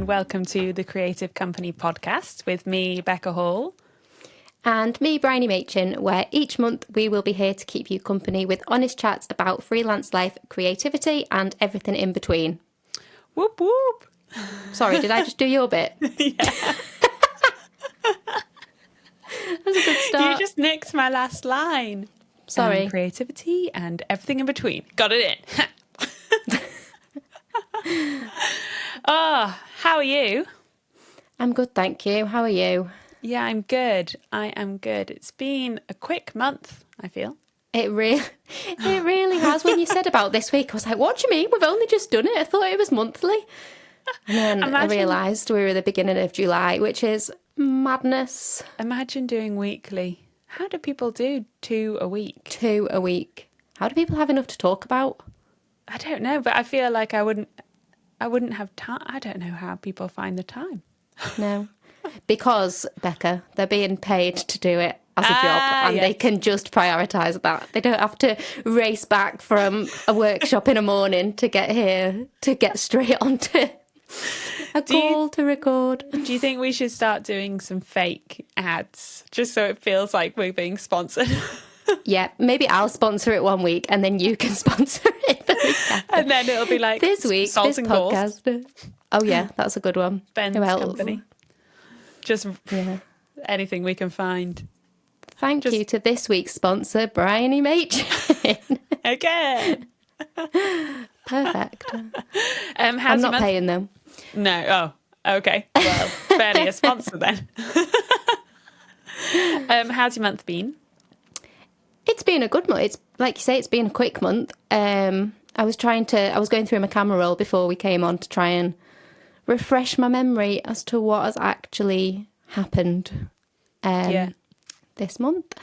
welcome to the Creative Company podcast with me, Becca Hall. And me, Bryony Machin, where each month we will be here to keep you company with honest chats about freelance life, creativity and everything in between. Whoop whoop. Sorry, did I just do your bit? Yeah. That's a good start. You just nicked my last line. Sorry. Creativity and everything in between. Got it in. Oh, how are you? I'm good, thank you. How are you? Yeah, I'm good. I am good. It's been a quick month, I feel. It really has. When you said about this week, I was like, what do you mean? We've only just done it. I thought it was monthly. And then I realised we were at the beginning of July, which is madness. Imagine doing weekly. How do people do 2 a week? 2 a week. How do people have enough to talk about? I don't know, but I feel like I wouldn't have time. I don't know how people find the time. No. Because, Becca, they're being paid to do it as a job and yes. They can just prioritise that. They don't have to race back from a workshop in the morning to get here, to get straight onto a call to record. Do you think we should start doing some fake ads just so it feels like we're being sponsored? Yeah, maybe I'll sponsor it one week and then you can sponsor it the week after. And then it'll be like this week, Salt this and Gorse. podcast. Oh yeah, that's a good one. Ben's Who else? company. Just anything we can find. Thank you to this week's sponsor, Bryony Machin. Again. Perfect. How's I'm your not paying them. No. Oh, okay. Well, barely a sponsor then. How's your month been? It's been a good month. It's like you say, it's been a quick month. I was going through my camera roll before we came on to try and refresh my memory as to what has actually happened this month.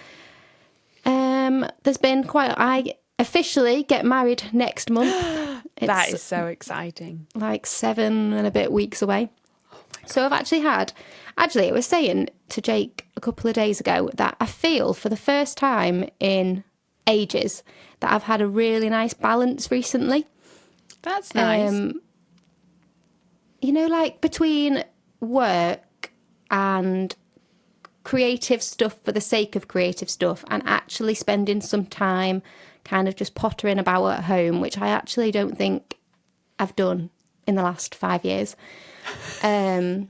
There's been I officially get married next month. That is so exciting. Like 7 and a bit weeks away. So I've I was saying to Jake a couple of days ago that I feel for the first time in ages that I've had a really nice balance recently. That's nice. Like between work and creative stuff for the sake of creative stuff and actually spending some time kind of just pottering about at home, which I actually don't think I've done in the last 5 years. I've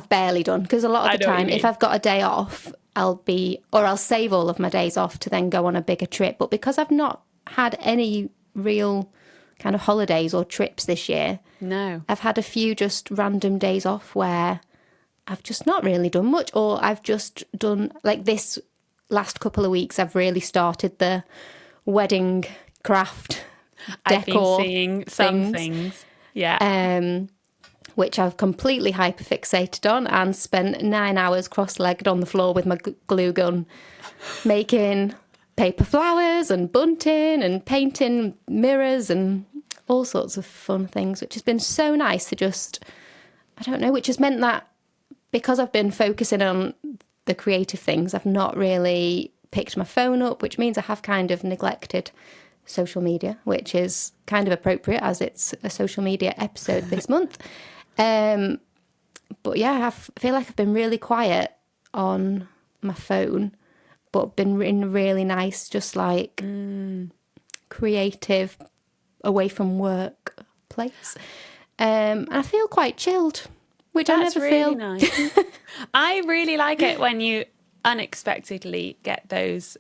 barely done, because a lot of the time, if I've got a day off, I'll save all of my days off to then go on a bigger trip. But because I've not had any real kind of holidays or trips this year, no, I've had a few just random days off where I've just not really done much, or I've just done, like this last couple of weeks, I've really started the wedding craft decor. I've been seeing some things. Yeah. Which I've completely hyperfixated on and spent 9 hours cross-legged on the floor with my glue gun, making paper flowers and bunting and painting mirrors and all sorts of fun things, which has been so nice to just, which has meant that because I've been focusing on the creative things, I've not really picked my phone up, which means I have kind of neglected social media, which is kind of appropriate as it's a social media episode this month. But yeah, I feel like I've been really quiet on my phone, but been in really nice, just like creative, away from work place. And I feel quite chilled, which I never really feel. Nice. I really like it when you unexpectedly get those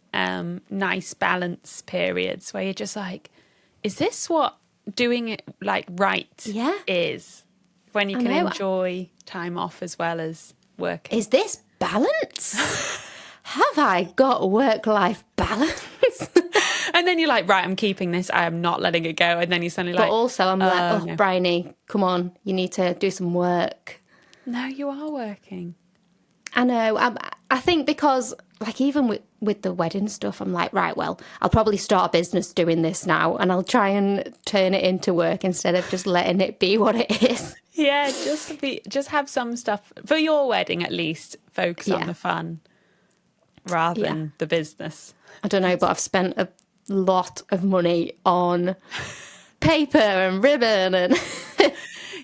nice balance periods where you're just like, is this what doing it like right is? When you can enjoy time off as well as working. Is this balance? Have I got work-life balance? And then you're like, right, I'm keeping this. I am not letting it go. And then you're suddenly But also I'm like, no. Bryony, come on. You need to do some work. No, you are working. I know. I think because, like, even with the wedding stuff, I'm like, right, well, I'll probably start a business doing this now and I'll try and turn it into work instead of just letting it be what it is. Yeah, just have some stuff for your wedding at least. Focus on the fun rather than the business. I don't know, but I've spent a lot of money on paper and ribbon and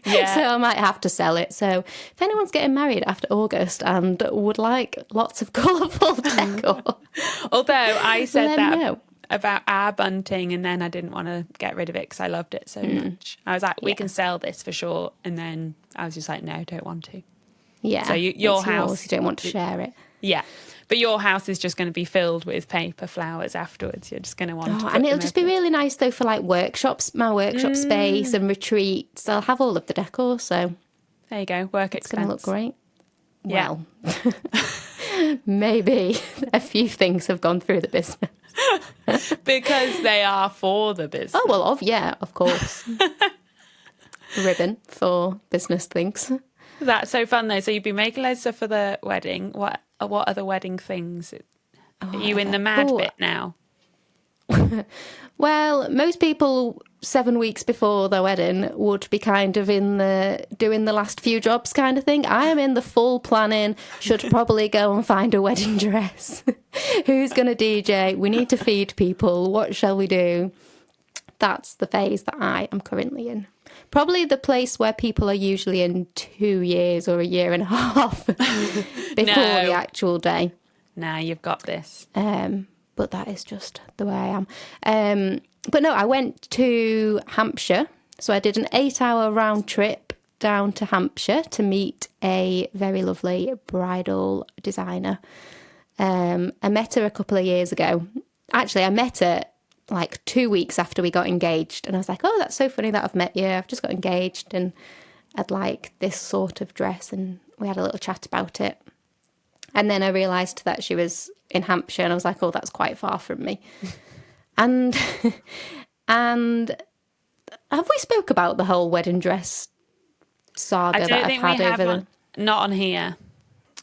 Yeah. So I might have to sell it. So if anyone's getting married after August and would like lots of colourful decor, Although I said let me that know. about our bunting, and then I didn't want to get rid of it because I loved it so much. I was like, we can sell this for sure. And then I was just like, no, don't want to. Yeah. So your it's house, yours, you don't want to share it. yeah. But your house is just going to be filled with paper flowers afterwards. You're just going to want to put And it'll them just be everywhere. really nice though for like workshops, my workshop space and retreats. I'll have all of the decor, so There you go. Work it's going to look great. Yeah. Well, maybe a few things have gone through the business. Because they are for the business. Oh, well, of course. Ribbon for business things. That's so fun though. So you've been making loads of stuff for the wedding. What other wedding things? Are you in the mad bit now? Well, most people 7 weeks before their wedding would be kind of in the doing the last few jobs kind of thing. I am in the full planning, should probably go and find a wedding dress. Who's going to DJ? We need to feed people. What shall we do? That's the phase that I am currently in. Probably the place where people are usually in 2 years or a year and a half before the actual day. Nah, you've got this. But that is just the way I am. But no, I went to Hampshire. So I did an 8-hour round trip down to Hampshire to meet a very lovely bridal designer. I met her a couple of years ago. Actually, I met her like 2 weeks after we got engaged. And I was like, oh, that's so funny that I've met you. I've just got engaged and I'd like this sort of dress. And we had a little chat about it. And then I realised that she was in Hampshire and I was like, oh, that's quite far from me. And have we spoke about the whole wedding dress saga that I've had over Not on here.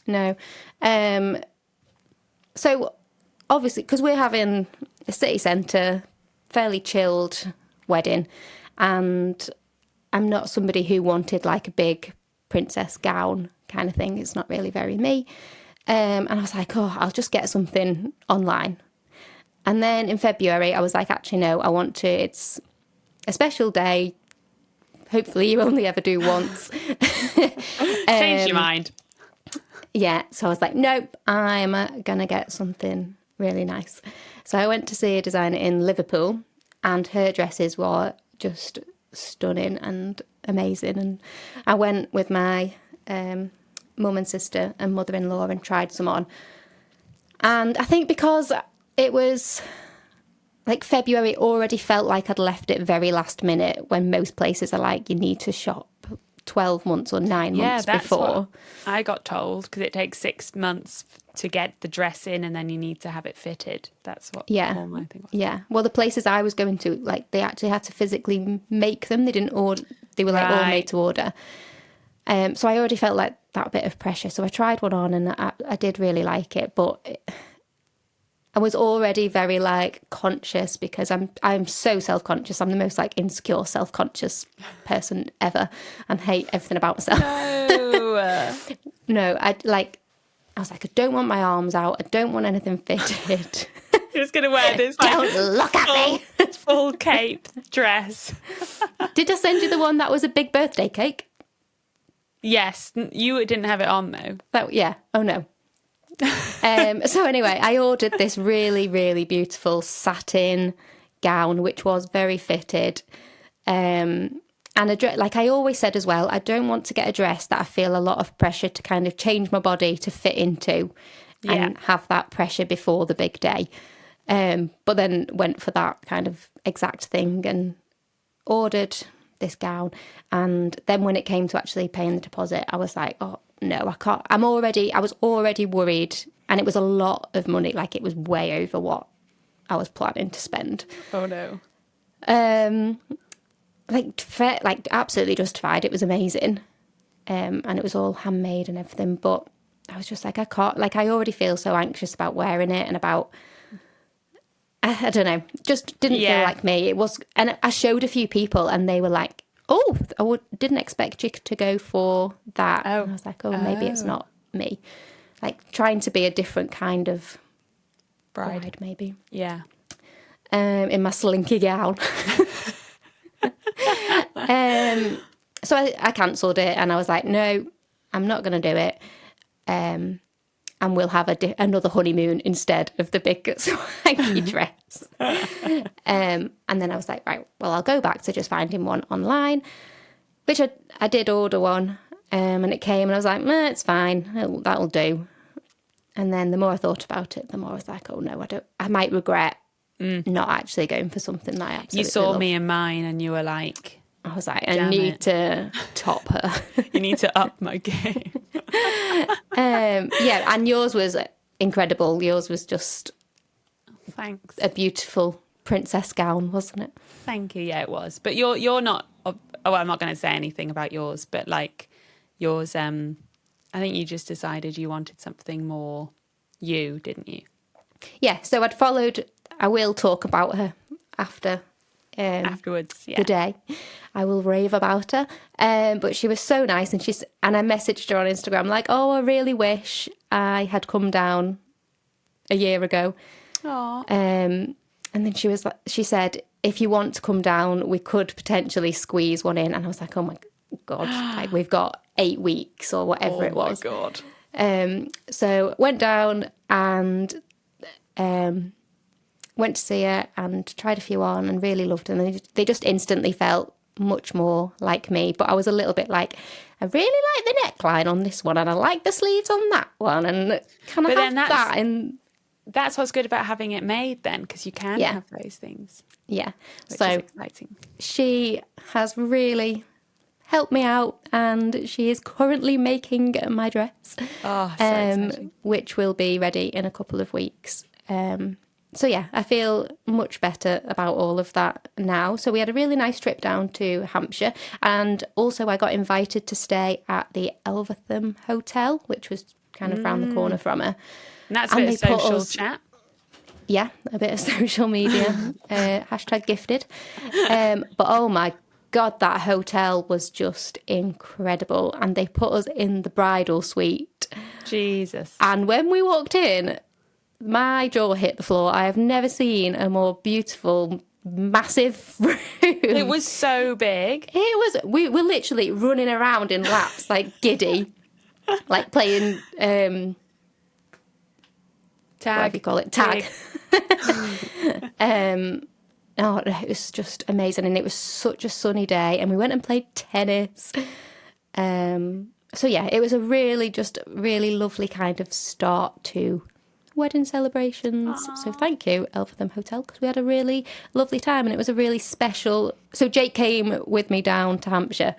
No. So obviously, because we're having a city centre, fairly chilled wedding, and I'm not somebody who wanted like a big princess gown kind of thing. It's not really very me. And I was like, oh, I'll just get something online. And then in February, I was like, actually, no, it's a special day. Hopefully you only ever do once. Change your mind. Yeah. So I was like, nope, I'm going to get something really nice. So I went to see a designer in Liverpool and her dresses were just stunning and amazing. And I went with my mum and sister and mother-in-law and tried some on. And I think because it was like February, already felt like I'd left it very last minute when most places are like, you need to shop 12 months or 9 months before. What I got told, because it takes 6 months to get the dress in and then you need to have it fitted. That's what all my thing was. Yeah. Well, the places I was going to, like, they actually had to physically make them. They didn't order, they were like all made to order. So I already felt like that bit of pressure. So I tried one on and I did really like it, but I was already very like conscious because I'm so self-conscious. I'm the most like insecure, self-conscious person ever and hate everything about myself. No. No, I was like, I don't want my arms out. I don't want anything fitted. You're just going to wear this Don't look at me. full cape dress. Did I send you the one that was a big birthday cake? Yes, you didn't have it on though. Yeah. Oh no. So anyway, I ordered this really, really beautiful satin gown, which was very fitted. And a dress, like I always said as well, I don't want to get a dress that I feel a lot of pressure to kind of change my body to fit into and have that pressure before the big day. But then went for that kind of exact thing and ordered this gown. And then when it came to actually paying the deposit, I was like, oh no, I can't. I was already worried, and it was a lot of money. Like it was way over what I was planning to spend. Oh no. Like absolutely justified. It was amazing. And it was all handmade and everything. But I was just like, I can't, like I already feel so anxious about wearing it and about, I don't know, just didn't feel like me. It was, and I showed a few people and they were like, oh, didn't expect you to go for that. Oh. And I was like, oh, maybe it's not me. Like trying to be a different kind of bride maybe. Yeah. In my slinky gown. So I cancelled it, and I was like, no, I'm not going to do it. And we'll have another honeymoon instead of the big swanky dress. And then I was like, right, well, I'll go back to just finding one online, which I did order one, and it came, and I was like, it's fine, that'll do. And then the more I thought about it, the more I was like, oh no, I might regret not actually going for something that I absolutely You saw love. me in mine, and you were like, I was like, I need to top her. you need to up my game. Yeah, and yours was incredible. Yours was just Thanks. a beautiful princess gown, wasn't it? Thank you. Yeah, it was. But you're not. Oh, I'm not going to say anything about yours. But like yours, I think you just decided you wanted something more you, didn't you? Yeah. So I'd followed. I will talk about her after. Afterwards, yeah. The day, I will rave about her. But she was so nice, and I messaged her on Instagram like, "Oh, I really wish I had come down a year ago." Aww. And then she said, "If you want to come down, we could potentially squeeze one in." And I was like, "Oh my God, like we've got 8 weeks or whatever it was." Oh my God. So went down and went to see her and tried a few on and really loved them. And they just instantly felt much more like me. But I was a little bit like, I really like the neckline on this one, and I like the sleeves on that one, and can I have that? And that's what's good about having it made then, because you can have those things. Yeah. Which so is exciting. She has really helped me out, and she is currently making my dress. Oh, so exciting. Which will be ready in a couple of weeks. So yeah, I feel much better about all of that now. So we had a really nice trip down to Hampshire, and also I got invited to stay at the Elvetham Hotel, which was kind of round the corner from her. And that's a bit of social chat. Yeah, a bit of social media, hashtag gifted. But oh my God, that hotel was just incredible. And they put us in the bridal suite. Jesus. And when we walked in, my jaw hit the floor. I have never seen a more beautiful, massive room. It was so big. We were literally running around in laps, like giddy, like playing, Tag. whatever you call it, tag. It was just amazing. And it was such a sunny day. And we went and played tennis. So yeah, it was a really lovely kind of start to wedding celebrations. Aww. So thank you, Elvetham Hotel, because we had a really lovely time, and it was a really special. So Jake came with me down to Hampshire.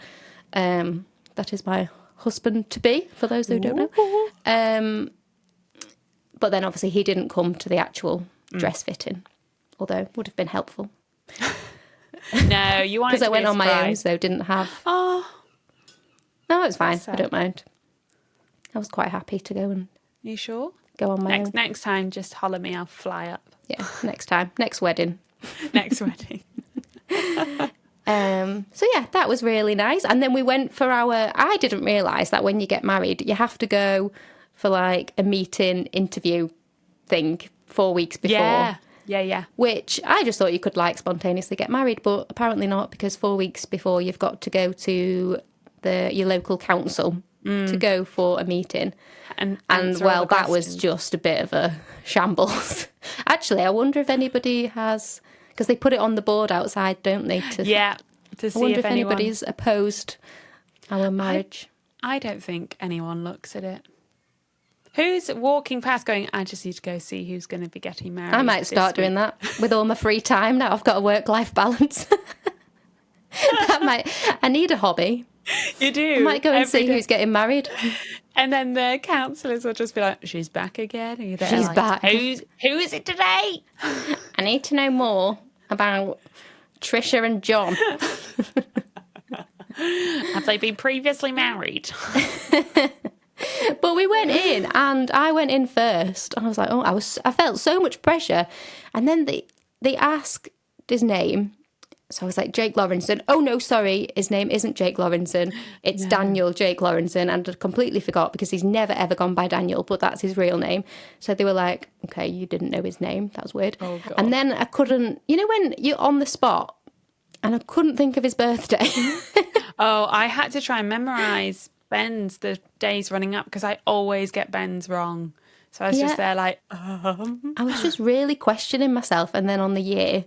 That is my husband to be, for those who don't know. But then obviously he didn't come to the actual dress fitting, although would have been helpful. No, you wanted because I went on my own, so didn't have. Oh, no, it's fine. I don't mind. I was quite happy to go and. You sure? Go on my own. Next time, just holler me. I'll fly up. Yeah, next time. Next wedding. Next wedding. So yeah, that was really nice. And then we went for I didn't realise that when you get married, you have to go for like a meeting interview thing 4 weeks before. Yeah. Which I just thought you could like spontaneously get married, but apparently not, because 4 weeks before you've got to go to your local council to go for a meeting. And well, that was just a bit of a shambles. Actually, I wonder if anybody has, because they put it on the board outside, don't they? To see I wonder if anybody's opposed our marriage. I don't think anyone looks at it. Who's walking past going, I just need to go see who's going to be getting married? I might start doing that with all my free time now. I've got a work-life balance. I need a hobby. You do. I might go and see who's getting married. And then the counsellors will just be like, she's back again. And she's like, back. Who is it today? I need to know more about Trisha and John. Have they been previously married? But we went in, and I went in first. And I was like, I felt so much pressure. And then they asked his name. So I was like, Jake Lawrenson. Oh, no, sorry. His name isn't Jake Lawrenson. It's Daniel Jake Lawrenson. And I completely forgot, because he's never, ever gone by Daniel, but that's his real name. So they were like, okay, you didn't know his name. That was weird. Oh, God. And then I couldn't, when you're on the spot, and I couldn't think of his birthday. Oh, I had to try and memorise Ben's the days running up because I always get Ben's wrong. So I was just there like, I was just really questioning myself. And then on the year,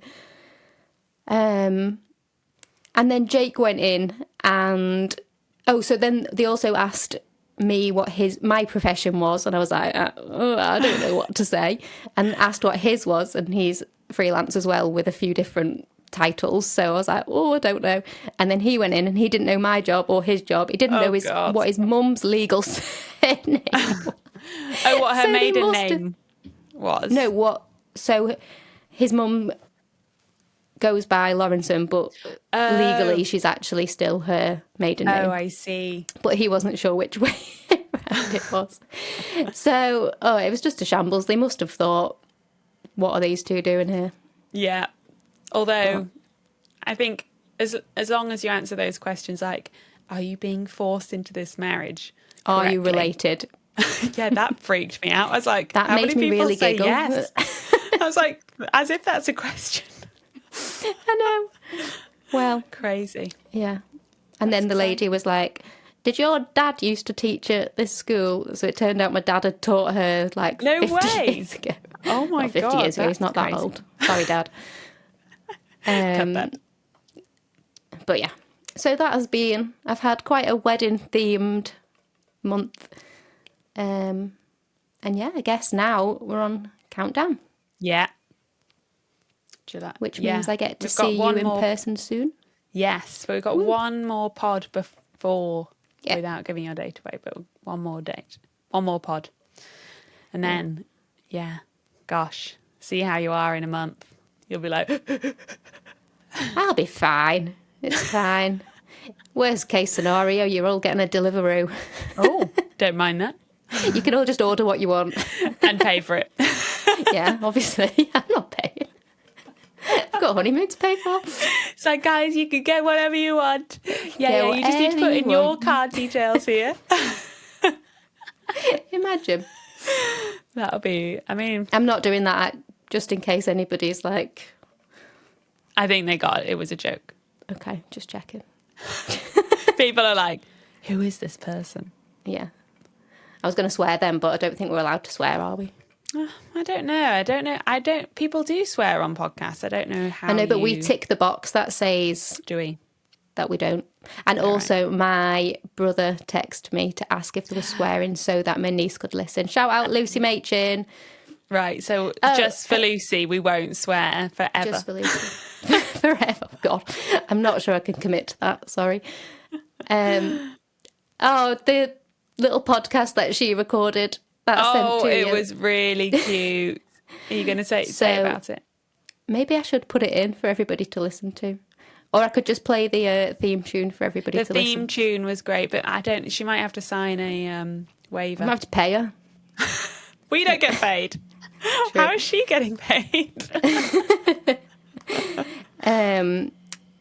and then Jake went in and, so then they also asked me what my profession was. And I was like, I don't know what to say. And asked what his was. And he's freelance as well with a few different titles. So I was like, I don't know. And then he went in and he didn't know my job or his job. He didn't know what his mum's legal surname was. Oh, what her maiden name was? No, what? So his mum goes by Lawrenson, but legally she's actually still her maiden name. Oh, I see. But he wasn't sure which way around it was. So, it was just a shambles. They must have thought, what are these two doing here? Yeah. Although, I think as long as you answer those questions like, are you being forced into this marriage? Are you related? Yeah, that freaked me out. I was like, that how made many me people really say giggle. yes? I was like, as if that's a question. I know. Well, crazy. Yeah. And then the lady was like, did your dad used to teach at this school? So it turned out my dad had taught her like 50 years ago. Oh my Not 50 God. years ago. He's not crazy. that old. Sorry, Dad. Cut that. But yeah. So that has been, I've had quite a wedding themed month. And yeah, I guess now we're on countdown. Yeah. Which means I get to see you in person soon. Yes, but we've got one more pod before, without giving your date away, but one more pod. And then, gosh, see how you are in a month. You'll be like... I'll be fine. It's fine. Worst case scenario, you're all getting a Deliveroo. Oh, don't mind that. You can all just order what you want. And pay for it. Yeah, obviously. I'm not paying. I've got a honeymoon to pay for. It's like, guys, you can get whatever you want. Yeah, you just need to put in your card details here. Imagine. That'll be, I'm not doing that just in case anybody's like... I think they got it. It was a joke. Okay, just checking. People are like, who is this person? Yeah. I was going to swear then, but I don't think we're allowed to swear, are we? I don't know. People do swear on podcasts. I don't know how. I know, but we tick the box that says... Do we? That we don't. And also, my brother texted me to ask if there was swearing so that my niece could listen. Shout out Lucy Machin. Right, so just for Lucy, we won't swear forever. Just for Lucy. Forever. God, I'm not sure I can commit to that. Sorry. The little podcast that she recorded that I sent to you. It was really cute. Are you going to say about it? Maybe I should put it in for everybody to listen to. Or I could just play the theme tune for everybody to listen. The theme tune was great, but she might have to sign a waiver. I have to pay her. We don't get paid. True. How is she getting paid?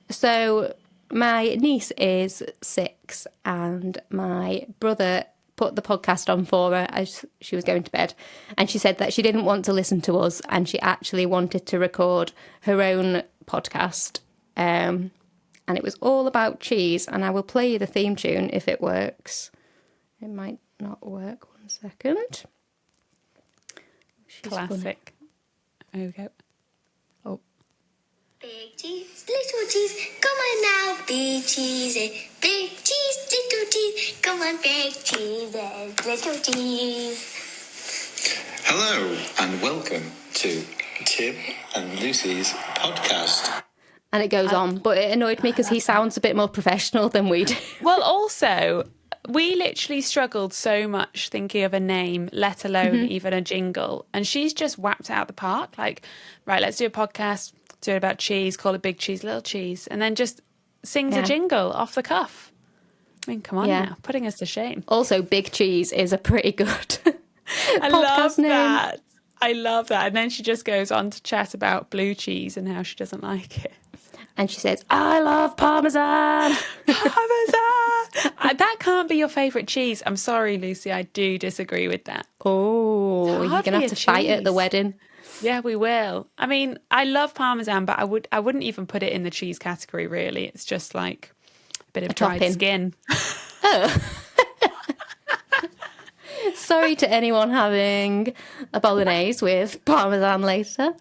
So my niece is 6 and my brother put the podcast on for her as she was going to bed, and she said that she didn't want to listen to us and she actually wanted to record her own podcast, and it was all about cheese, and I will play you the theme tune if it works. It might not work. 1 second. Classic. There we go. Oh. Big cheese, little cheese, come on now, big cheese. Big cheese, little cheese, come on, big cheese, little cheese. Hello and welcome to Tim and Lucy's podcast. And it goes on, but it annoyed me because he sounds a bit more professional than we do. Well, also, we literally struggled so much thinking of a name, let alone even a jingle. And she's just whacked it out the park. Like, right, let's do a podcast, do it about cheese, call it Big Cheese, Little Cheese. And then just sings a jingle off the cuff. I mean, come on now, putting us to shame. Also, Big Cheese is a pretty good I love that. I love that. And then she just goes on to chat about blue cheese and how she doesn't like it. And she says, I love Parmesan. Parmesan. That can't be your favourite cheese. I'm sorry, Lucy. I do disagree with that. Oh, you're going to have to fight at the wedding. Yeah, we will. I mean, I love Parmesan, but I wouldn't even put it in the cheese category, really. It's just like Bit of dried topping. skin. Oh. Sorry to anyone having a bolognese with Parmesan later.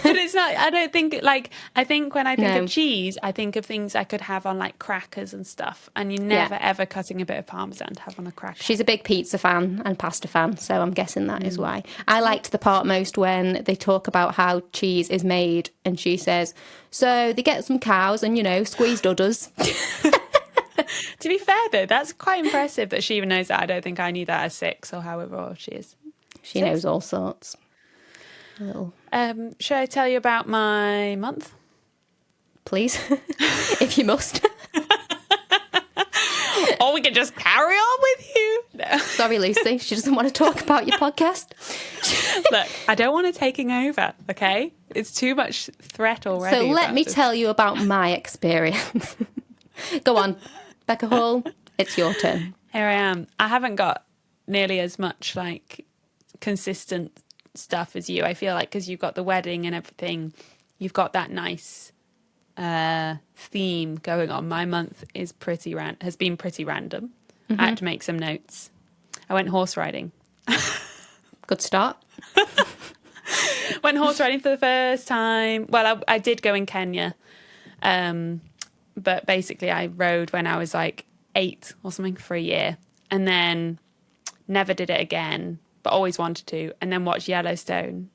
But it's not, I don't think, like, I think when I think No. of cheese, I think of things I could have on, like, crackers and stuff. And you're never, ever cutting a bit of Parmesan to have on a cracker. She's a big pizza fan and pasta fan, so I'm guessing that is why. I liked the part most when they talk about how cheese is made, and she says, so they get some cows and, squeezed udders. To be fair, though, that's quite impressive that she even knows that. I don't think I knew that at 6 or however old she is. She knows all sorts. A little. Should I tell you about my month? Please, if you must. Or we can just carry on with you. No. Sorry, Lucy. She doesn't want to talk about your podcast. Look, I don't want it taking over, okay? It's too much threat already. So let me this. tell you about my experience. Go on, Becca Hall. It's your turn. Here I am. I haven't got nearly as much, like, consistent stuff as you. I feel like because you've got the wedding and everything, you've got that nice theme going on. My month is has been pretty random. I had to make some notes. I went horse riding. Good start. Went horse riding for the first time. Well, I did go in Kenya, but basically I rode when I was like 8 or something for a year, and then never did it again, but always wanted to, and then watched Yellowstone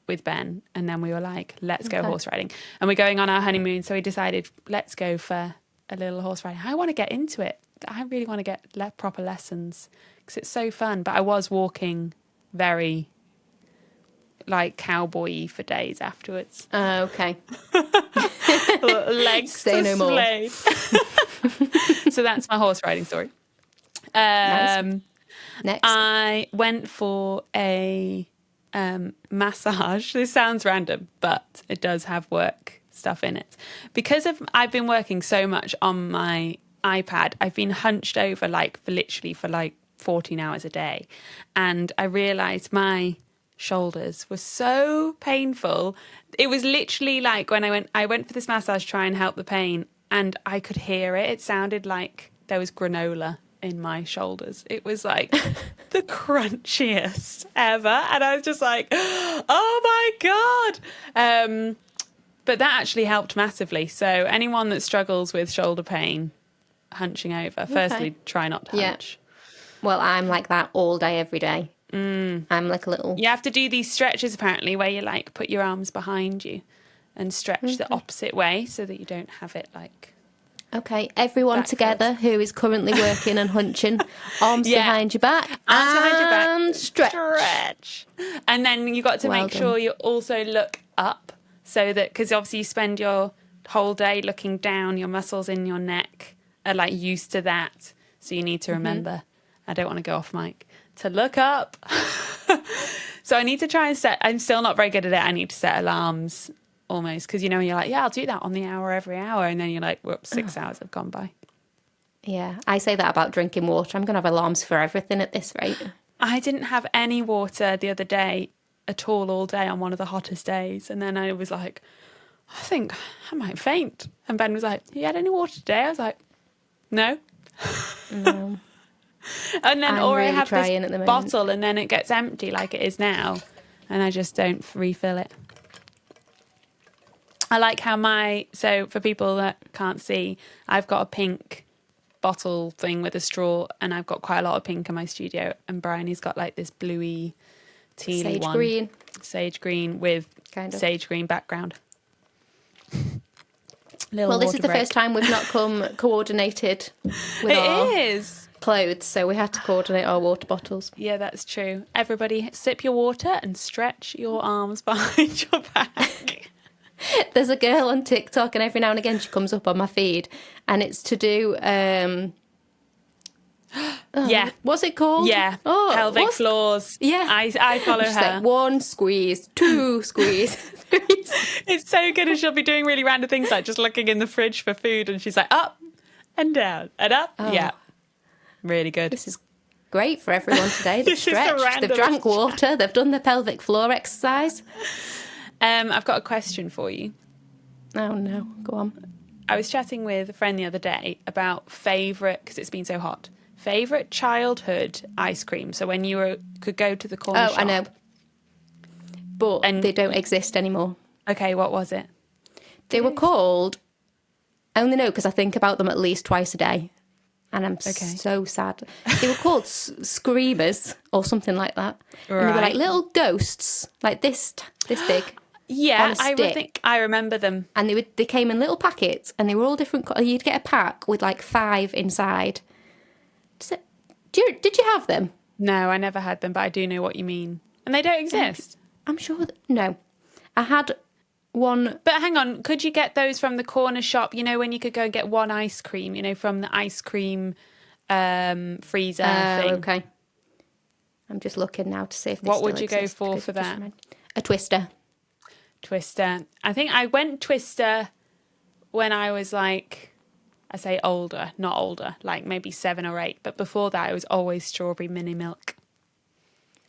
with Ben, and then we were like, let's go horse riding. And we're going on our honeymoon, so we decided, let's go for a little horse riding. I want to get into it. I really want to get proper lessons because it's so fun. But I was walking very like cowboy-y for days afterwards. Okay. Legs Say no more. displayed. So that's my horse riding story. Nice. Next. I went for a massage. This sounds random, but it does have work stuff in it. Because I've been working so much on my iPad, I've been hunched over for 14 hours a day. And I realised my shoulders were so painful. It was literally like when I went for this massage to try and help the pain, and I could hear it. It sounded like there was granola in my shoulders. It was like the crunchiest ever, and I was just like, oh my god. But that actually helped massively. So anyone that struggles with shoulder pain, hunching over, firstly try not to hunch. Well, I'm like that all day, every day. I'm like a little... You have to do these stretches apparently where you like put your arms behind you and stretch the opposite way so that you don't have it like... Okay, everyone together who is currently working and hunching, arms behind your back, arms behind your back, and stretch. And then you got to make sure you also look up, so that, because obviously you spend your whole day looking down, your muscles in your neck are like used to that. So you need to remember, I don't want to go off mic, to look up. So I need to try and I'm still not very good at it. I need to set alarms almost, because you're like, yeah, I'll do that on the hour every hour, and then you're like, whoops, 6 hours have gone by. Yeah, I say that about drinking water. I'm going to have alarms for everything at this rate. I didn't have any water the other day at all day on one of the hottest days, and then I was like, I think I might faint. And Ben was like, you had any water today? I was like, no. No. And then, I'm really I have trying this at the moment. bottle, and then it gets empty like it is now, and I just don't refill it. I like how so for people that can't see, I've got a pink bottle thing with a straw, and I've got quite a lot of pink in my studio, and Bryony's got like this bluey, tealy one. Sage green with sage green background. Well, this is the first time we've not come coordinated with our clothes, so we had to coordinate our water bottles. Yeah, that's true. Everybody sip your water and stretch your arms behind your back. There's a girl on TikTok, and every now and again she comes up on my feed, and it's to do what's it called? Yeah. Pelvic floors. Yeah. I follow her. Like 1 squeeze, 2 squeeze, 3 It's so good, and she'll be doing really random things like just looking in the fridge for food, and she's like up and down and up. Yeah. Really good. This is great for everyone today. They've stretched, they've drank water, they've done their pelvic floor exercise. I've got a question for you. Oh no, go on. I was chatting with a friend the other day about favourite, because it's been so hot, favourite childhood ice cream. So when you could go to the corner shop. I know. But And they don't exist anymore. Okay, what was it? They were called, I only know because I think about them at least twice a day. And I'm so sad. They were called Screamers or something like that. Right. And they were like little ghosts, like this big. Yeah, I think I remember them. And they came in little packets, and they were all different. You'd get a pack with like 5 inside. Did you have them? No, I never had them, but I do know what you mean. And they don't exist. I'm sure no. I had one. But hang on, could you get those from the corner shop? You know, when you could go and get one ice cream, you know, from the ice cream freezer thing. Okay. I'm just looking now to see if they What still would you go exist, for because that? A Twister. Twister. I think I went Twister when I was like, I say older, not older, like maybe 7 or 8. But before that, it was always strawberry mini milk.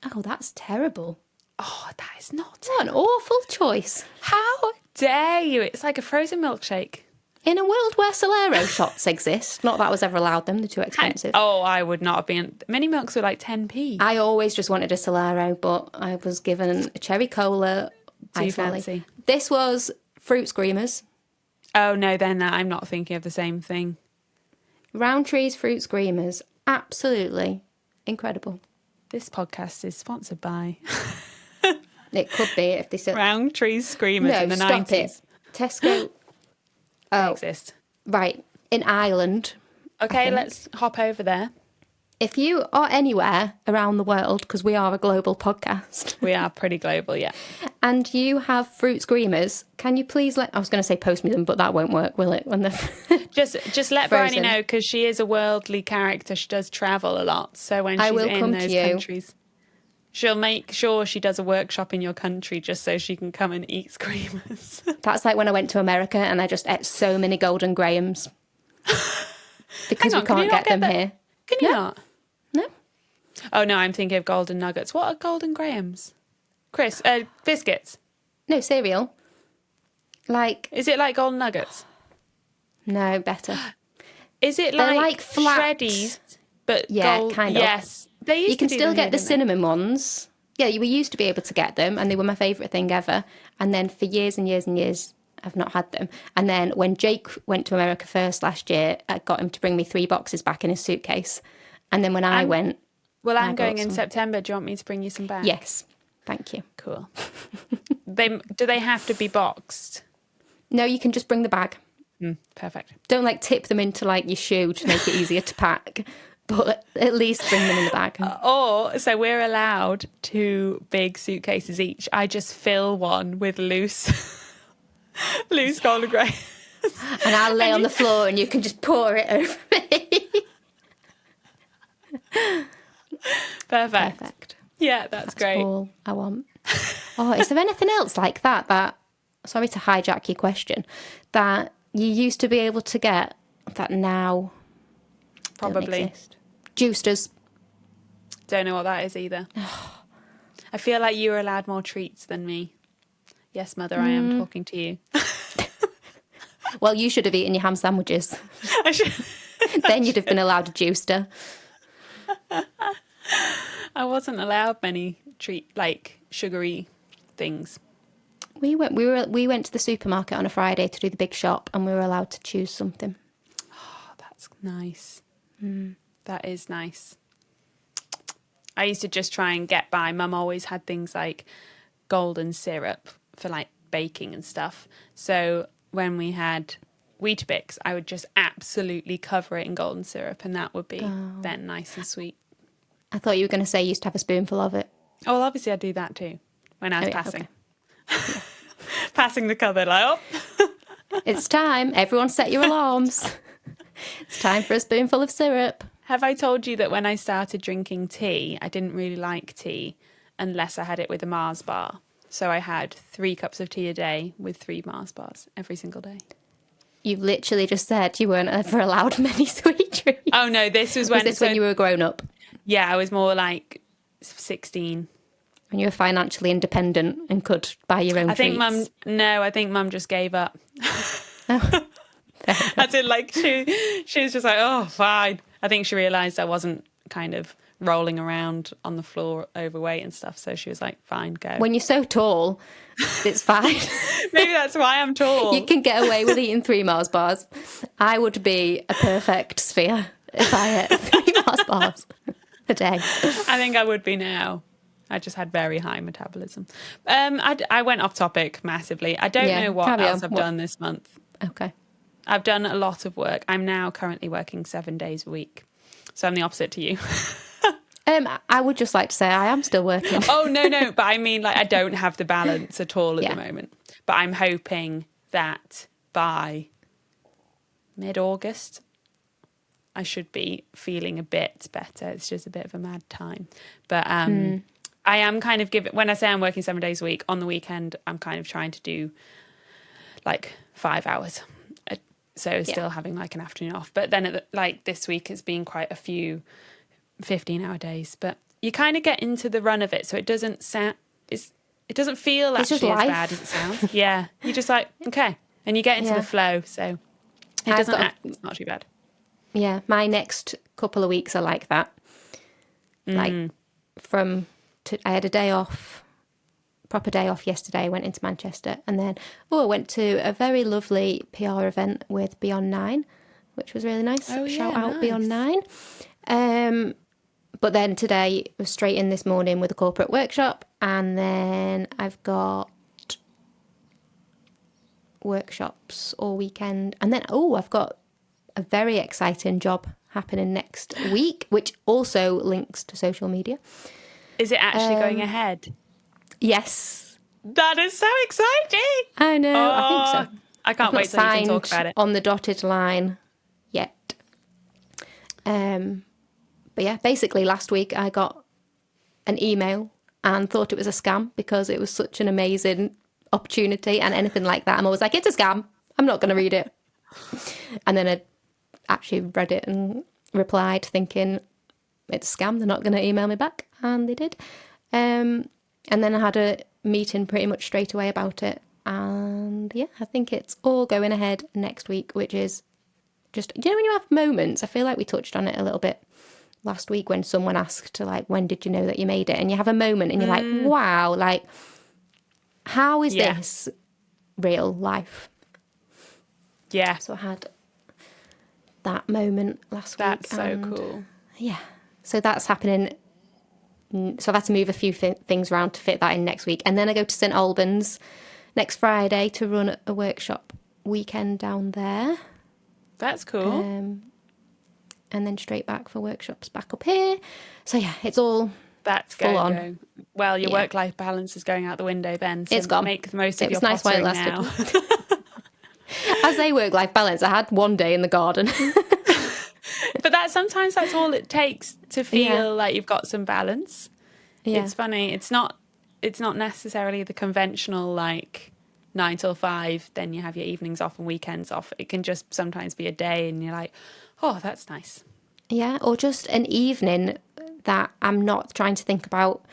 Oh, that's terrible. Oh, that is not What an awful choice. How dare you? It's like a frozen milkshake. In a world where Solero shots exist, not that I was ever allowed them, they're too expensive. Oh, I would not have been. Mini milks were like 10p. I always just wanted a Solero, but I was given a cherry cola. Too fancy. This was Fruit Screamers. Oh, no, then I'm not thinking of the same thing. Rowntree's Fruit Screamers. Absolutely incredible. This podcast is sponsored by It could be if they said Roundtree Screamers in the stop 90s. it. Tesco. They exist. Right. In Ireland. Okay, let's hop over there. If you are anywhere around the world, because we are a global podcast, We are pretty global, yeah. and you have Fruit Screamers, can you please I was going to say post me them, but that won't work, will it? When they're Just let Bryony know, because she is a worldly character. She does travel a lot. So when she's in those countries, she'll make sure she does a workshop in your country just so she can come and eat Screamers. That's like when I went to America and I just ate so many Golden Grahams. Because we can't get them here. Can you not? No. Oh, no, I'm thinking of Golden Nuggets. What are Golden Grahams? Chris, biscuits. No, cereal. Is it like Golden Nuggets? No, better. Is it They're like like flat. Shreddies? But Yeah, kind of. Yes. They used You can to do still them get here, the didn't they? cinnamon ones. Yeah, we used to be able to get them, and they were my favourite thing ever. And then for years and years and years, I've not had them. And then when Jake went to America first last year, I got him to bring me 3 boxes back in his suitcase. And then when I went... Well, I'm I going bought in some. September. Do you want me to bring you some back? Yes, thank you. Cool. Do they have to be boxed? No, you can just bring the bag. Perfect. Don't tip them into your shoe to make it easier to pack, but at least bring them in the bag. So we're allowed 2 big suitcases each. I just fill one with loose Golden Graham. And I'll lay on the floor and you can just pour it over me. Perfect. Yeah, that's great. All I want. Oh, is there anything else like that, sorry to hijack your question, that you used to be able to get that now Probably. don't exist? Juicers. Don't know what that is either. I feel like you were allowed more treats than me. Yes, Mother, I am talking to you. Well, you should have eaten your ham sandwiches. I should... Then you'd have been allowed a juicer. I wasn't allowed many sugary things. We went to the supermarket on a Friday to do the big shop, and we were allowed to choose something. Oh, that's nice. That is nice. I used to just try and get by. Mum always had things like golden syrup for baking and stuff. So when we had Weetabix, I would just absolutely cover it in golden syrup, and that would be then nice and sweet. I thought you were going to say you used to have a spoonful of it. Oh, well, obviously I do that too when I was passing. Okay. Passing the cupboard, It's time. Everyone set your alarms. It's time for a spoonful of syrup. Have I told you that when I started drinking tea, I didn't really like tea unless I had it with a Mars bar. So I had 3 cups of tea a day with 3 Mars bars every single day. You've literally just said you weren't ever allowed many sweet treats. Oh, no, this was when... when you were a grown-up? Yeah, I was more like 16. When you were financially independent and could buy your own treats? I think Mum just gave up. Fair As in, like, she was just like, oh, fine. I think she realised I wasn't kind of rolling around on the floor overweight and stuff. So she was like, fine, go. When you're so tall, it's fine. Maybe that's why I'm tall. You can get away with eating 3 Mars bars. I would be a perfect sphere if I ate 3 Mars bars a day. I think I would be now. I just had very high metabolism. I went off topic massively. I don't know what else I've done this month. Okay. I've done a lot of work. I'm now currently working 7 days a week. So I'm the opposite to you. I would just like to say I am still working. Oh, no. But I mean, like, I don't have the balance at all at the moment. But I'm hoping that by mid-August, I should be feeling a bit better. It's just a bit of a mad time. But I am kind of when I say I'm working 7 days a week, on the weekend, I'm kind of trying to do like 5 hours. So still having like an afternoon off. But then like this week it's been quite a few 15-hour days. But you kind of get into the run of it. So it doesn't sound, it doesn't feel actually as bad as it sounds. Yeah. You're just like, okay. And you get into the flow. So it's not too bad. Yeah. My next couple of weeks are like that. Like I had a day off, proper day off yesterday. I went into Manchester and then, I went to a very lovely PR event with Beyond 9, which was really nice. Oh, yeah, Shout out nice. Beyond 9. But then today was straight in this morning with a corporate workshop, and then I've got workshops all weekend. And then, I've got a very exciting job happening next week, which also links to social media. Is it actually going ahead? Yes. That is so exciting. I know. I think so. I can't wait till you can talk about it. On the dotted line yet. But yeah, basically last week I got an email and thought it was a scam because it was such an amazing opportunity, and anything like that, I'm always like, it's a scam. I'm not going to read it. And then I actually read it and replied thinking, it's a scam. They're not going to email me back. And they did. And then I had a meeting pretty much straight away about it. And yeah, I think it's all going ahead next week, which is just, when you have moments, I feel like we touched on it a little bit last week when someone asked, like, when did you know that you made it? And you have a moment and you're like, wow, like, how is this real life? Yeah. So I had that moment last week. That's so cool. Yeah. So that's happening. So I've had to move a few things around to fit that in next week. And then I go to St Albans next Friday to run a workshop weekend down there. That's cool. And then straight back for workshops back up here. So yeah, it's all full on. Go. Well, your work-life balance is going out the window then. So it's gone. Make the most of it your was nice while it pottering lasted. now. I say work-life balance. I had one day in the garden. But sometimes that's all it takes to feel like you've got some balance. Yeah. It's funny. It's not necessarily the conventional like 9 till 5, then you have your evenings off and weekends off. It can just sometimes be a day and you're like, oh, that's nice. Yeah, or just an evening that I'm not trying to think about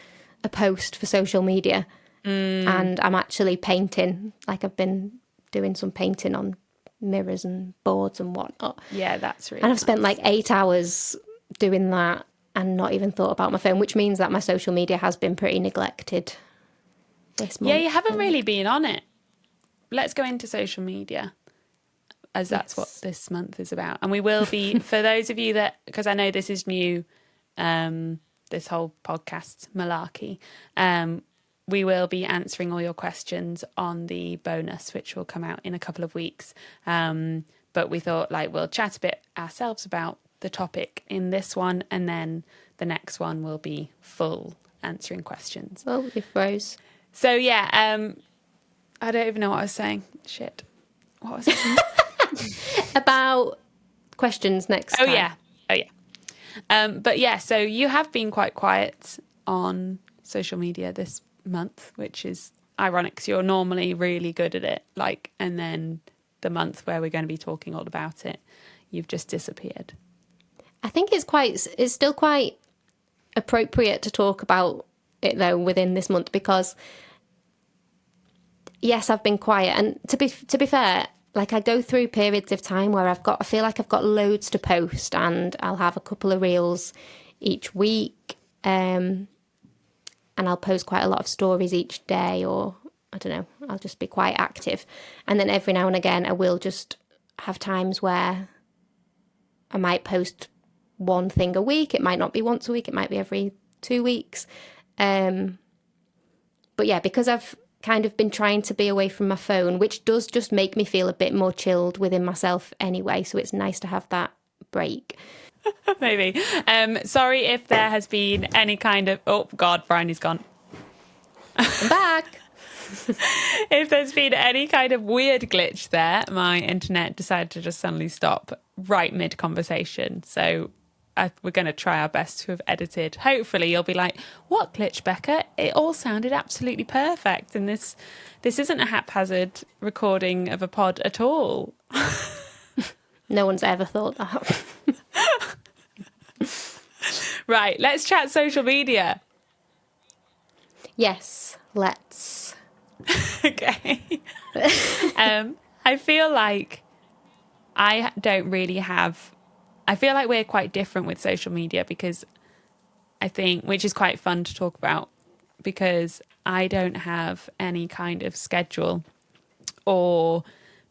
a post for social media and I'm actually painting. Like I've been doing some painting on mirrors and boards and whatnot. Yeah, that's really And I've spent like 8 hours doing that and not even thought about my phone, which means that my social media has been pretty neglected this month. Yeah, you haven't really been on it. Let's go into social media, as that's what this month is about. And we will be, for those of you that, because I know this is new, this whole podcast malarkey, we will be answering all your questions on the bonus, which will come out in a couple of weeks. But we thought like we'll chat a bit ourselves about the topic in this one, and then the next one will be full answering questions. Oh, you froze. So yeah, I don't even know what I was saying. Shit. What was I saying? About questions next time. Oh yeah. But yeah, so you have been quite quiet on social media this month, which is ironic because you're normally really good at it. Like, and then the month where we're going to be talking all about it, you've just disappeared. I think it's still quite appropriate to talk about it though within this month because yes, I've been quiet, and to be fair, like I go through periods of time where I feel like I've got loads to post, and I'll have a couple of reels each week, and I'll post quite a lot of stories each day, or I don't know, I'll just be quite active. And then every now and again I will just have times where I might post one thing a week. It might not be once a week, it might be every 2 weeks. But yeah, because I've kind of been trying to be away from my phone, which does just make me feel a bit more chilled within myself anyway, so it's nice to have that break. Maybe. Sorry if there has been any kind of... Oh, God, Bryony's gone. I'm back. If there's been any kind of weird glitch there, my internet decided to just suddenly stop right mid-conversation. So we're going to try our best to have edited. Hopefully you'll be like, what glitch, Becca? It all sounded absolutely perfect. And this isn't a haphazard recording of a pod at all. No one's ever thought that. Right, let's chat social media. Yes, let's. Okay. I feel like I don't really have... I feel like we're quite different with social media because I think, which is quite fun to talk about, because I don't have any kind of schedule or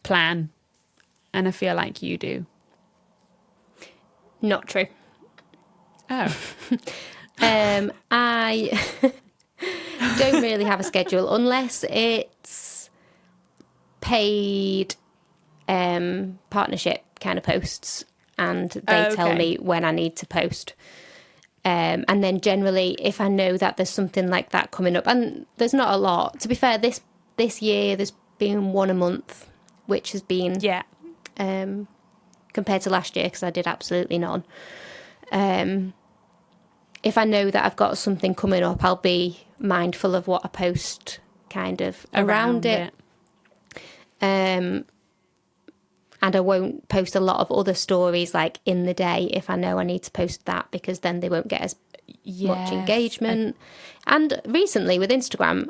plan, and I feel like you do. Not true. Oh. I don't really have a schedule unless it's paid partnership kind of posts, and they tell me when I need to post. And then generally, if I know that there's something like that coming up, and there's not a lot. To be fair, this year there's been one a month, which has been compared to last year, because I did absolutely none. If I know that I've got something coming up, I'll be mindful of what I post kind of around it. And I won't post a lot of other stories like in the day if I know I need to post that, because then they won't get as much engagement. And recently with Instagram,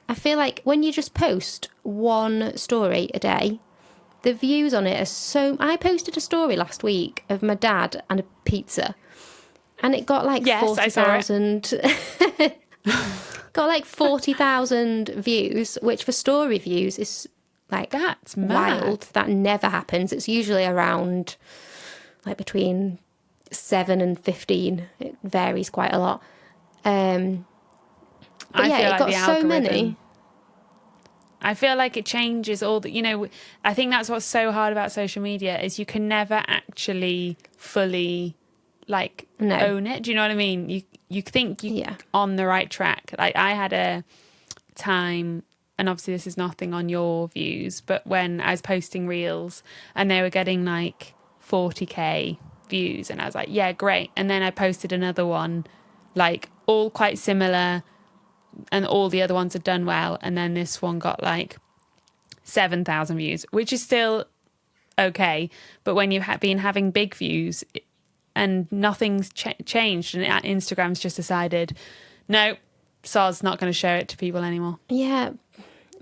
I feel like when you just post one story a day, the views on it are so... I posted a story last week of my dad and a pizza, and it got like 40,000... got like 40,000 views, which for story views is like... That's wild. mad. That never happens. It's usually around like between 7 and 15. It varies quite a lot. But yeah, it got so many. I feel like it changes all the, I think that's what's so hard about social media is you can never actually fully own it. Do you know what I mean? You think you're on the right track. Like I had a time, and obviously this is nothing on your views, but when I was posting reels and they were getting like 40k views, and I was like, yeah, great. And then I posted another one, like all quite similar, and all the other ones had done well, and then this one got like 7,000 views, which is still okay. But when you've been having big views and nothing's changed, and Instagram's just decided, no, soz, not going to share it to people anymore. Yeah,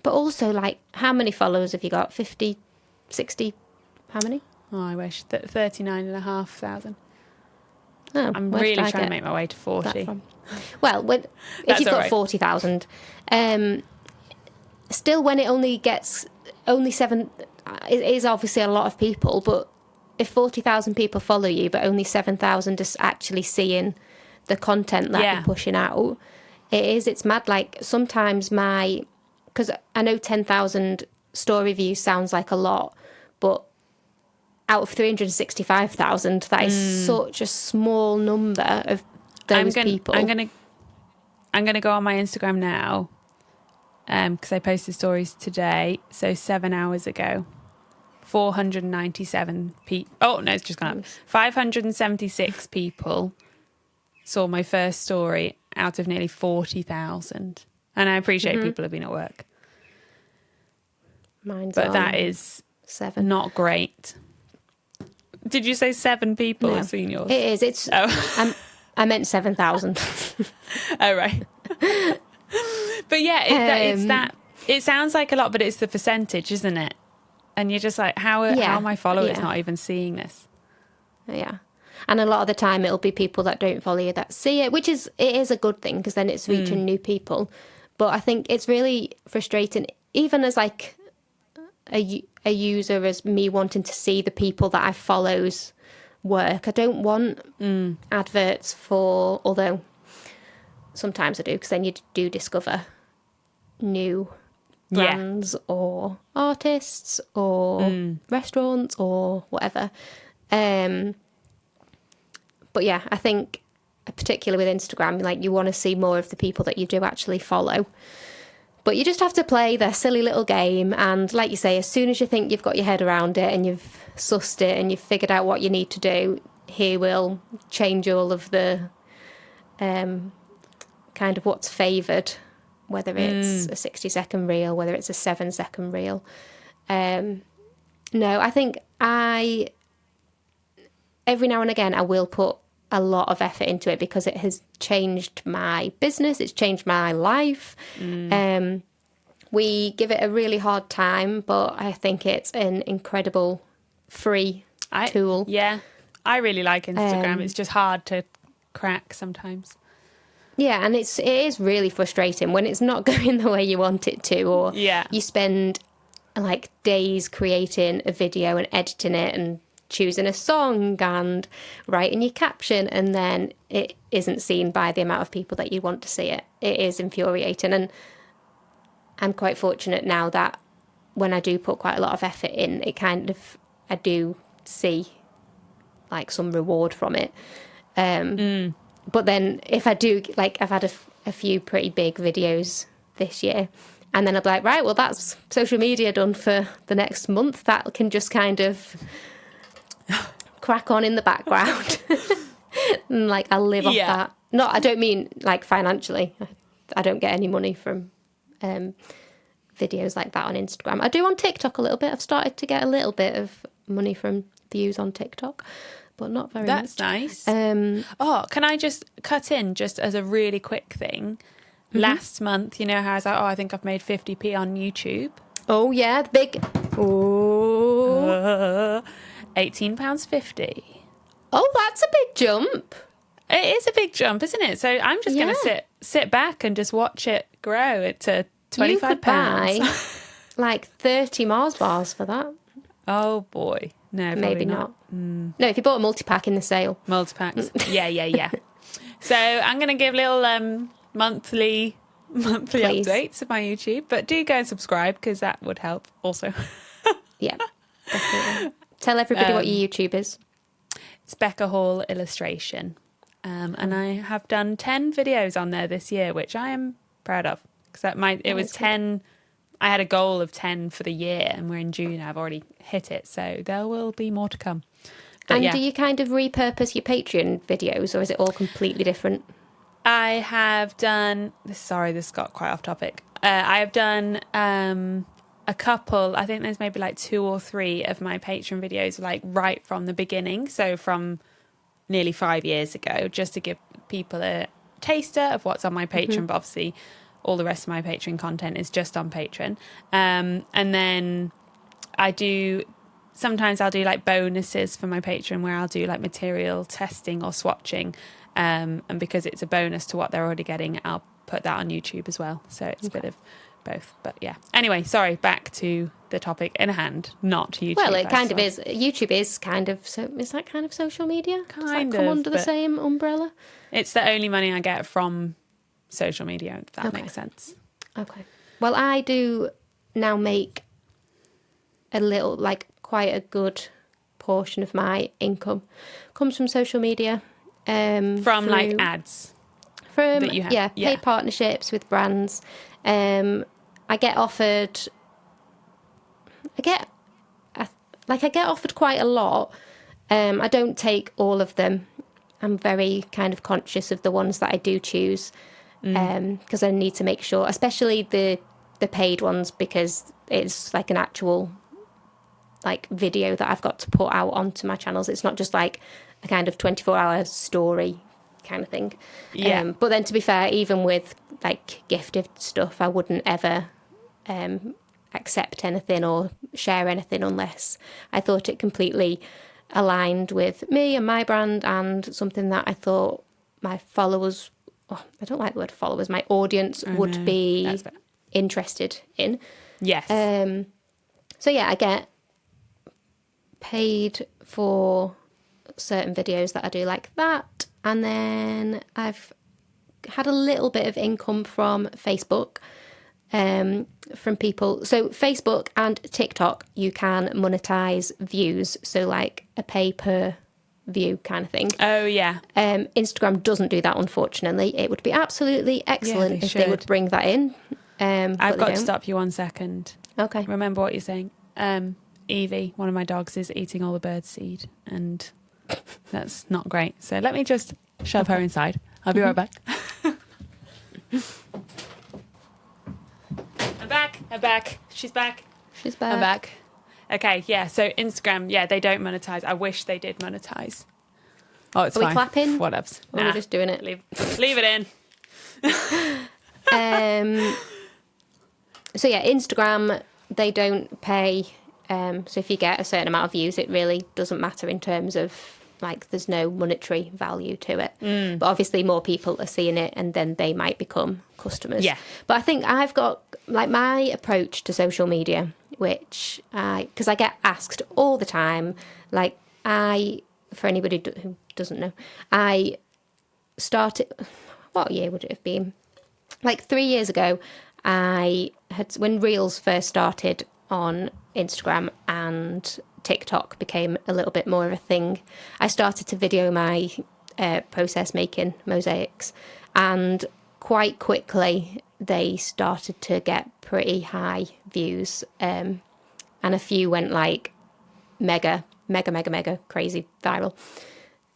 but also like, how many followers have you got? 50, 60, how many? Oh, I wish. 39,500. Oh, I'm really trying to make my way to 40. Well, if you've got right. 40,000, still when it only gets 7, it is obviously a lot of people, but if 40,000 people follow you, but only 7,000 is actually seeing the content that you're pushing out, it's mad. Like sometimes because I know 10,000 story views sounds like a lot, but out of 365,000, that is such a small number of those people. I'm gonna go on my Instagram now, because I posted stories today, so 7 hours ago. 497 people. Oh no, it's just gone up. 576 people saw my first story out of nearly 40,000, and I appreciate people have been at work. Mine's but that is 7. Not great. Did you say 7 people have seen yours? It is. I meant 7,000. Oh, right. But yeah, it's that. It sounds like a lot, but it's the percentage, isn't it? And you're just like, how are my followers not even seeing this? Yeah. And a lot of the time it'll be people that don't follow you that see it, which is a good thing because then it's reaching new people. But I think it's really frustrating, even as like a user, as me wanting to see the people that I follow's work. I don't want adverts for, although sometimes I do, because then you do discover new brands or artists or restaurants or whatever. But yeah, I think particularly with Instagram, like you want to see more of the people that you do actually follow. But you just have to play their silly little game. And like you say, as soon as you think you've got your head around it and you've sussed it and you've figured out what you need to do, he will change all of the kind of what's favoured, whether it's a 60-second reel, whether it's a 7-second reel. No, I think every now and again I will put a lot of effort into it because it has changed my business, it's changed my life. We give it a really hard time, but I think it's an incredible free tool. Yeah, I really like Instagram. It's just hard to crack sometimes. Yeah, and it is really frustrating when it's not going the way you want it to, or you spend like days creating a video and editing it and choosing a song and writing your caption, and then it isn't seen by the amount of people that you want to see it. It is infuriating, and I'm quite fortunate now that when I do put quite a lot of effort in, it kind of, I do see like some reward from it. But then if I do, like I've had a few pretty big videos this year, and then I'll be like, right, well, that's social media done for the next month. That can just kind of crack on in the background. And like I live off that. No, I don't mean like financially. I don't get any money from videos like that on Instagram. I do on TikTok a little bit. I've started to get a little bit of money from views on TikTok, but not very much. That's nice. Can I just cut in just as a really quick thing? Last month, you know how I was like, I think I've made 50p on YouTube. Oh yeah, the big. £18.50. Oh, that's a big jump. It is a big jump, isn't it? So I'm just going to sit back and just watch it grow to £25. You could buy like 30 Mars bars for that. Oh boy, no, maybe not. No, if you bought a multi-pack in the sale. Multi-packs, yeah. So I'm going to give little monthly updates of my YouTube, but do go and subscribe because that would help also. Yeah, definitely. Tell everybody what your YouTube is. It's Becca Hall Illustration. And I have done 10 videos on there this year, which I am proud of. Because it was 10. I had a goal of 10 for the year, and we're in June. I've already hit it. So there will be more to come. But and do you kind of repurpose your Patreon videos, or is it all completely different? I have done... this got quite off topic. I have done... a couple, I think there's maybe like 2 or 3 of my Patreon videos like right from the beginning, so from nearly 5 years ago, just to give people a taster of what's on my Patreon. But obviously all the rest of my Patreon content is just on Patreon. And then sometimes I'll do like bonuses for my Patreon where I'll do like material testing or swatching, and because it's a bonus to what they're already getting, I'll put that on YouTube as well, so it's a bit of both. But yeah, anyway, sorry, back to the topic in hand, not YouTube. Well, it kind of is. YouTube is kind of, so is that kind of social media? Does that come under the same umbrella? It's the only money I get from social media, if that makes sense. Okay. Well, I do now make a little, like quite a good portion of my income comes from social media. From like ads? From, that you have. paid partnerships with brands. I get offered quite a lot. I don't take all of them. I'm very kind of conscious of the ones that I do choose, because I need to make sure, especially the paid ones, because it's like an actual like video that I've got to put out onto my channels. It's not just like a kind of 24-hour story kind of thing. Yeah. But then to be fair, even with like gifted stuff, I wouldn't ever accept anything or share anything unless I thought it completely aligned with me and my brand and something that I thought my followers, I don't like the word followers, my audience would be interested in. Yes. So yeah, I get paid for certain videos that I do like that. And then I've had a little bit of income from Facebook, from people. So Facebook and TikTok, you can monetize views. So like a pay per view kind of thing. Oh, yeah. Instagram doesn't do that, unfortunately. It would be absolutely excellent if they would bring that in. I've got to stop you 1 second. Okay. Remember what you're saying. Evie, one of my dogs, is eating all the bird seed, and that's not great. So let me just shove her inside. I'll be right back. I'm back. She's back. I'm back. Okay, yeah. So Instagram, yeah, they don't monetize. I wish they did monetize. Oh, it's Are fine. we clapping? Whatevs. Or are we just doing it? Leave it in. So yeah, Instagram, they don't pay. So if you get a certain amount of views, it really doesn't matter in terms of, like, there's no monetary value to it. But obviously more people are seeing it and then they might become customers. Yeah. But I think I've got, like, my approach to social media, which because I get asked all the time, like, for anybody who doesn't know, I started, what year would it have been? Like 3 years ago, when Reels first started on Instagram and TikTok became a little bit more of a thing, I started to video my process making mosaics, and quite quickly they started to get pretty high views, and a few went like mega crazy viral,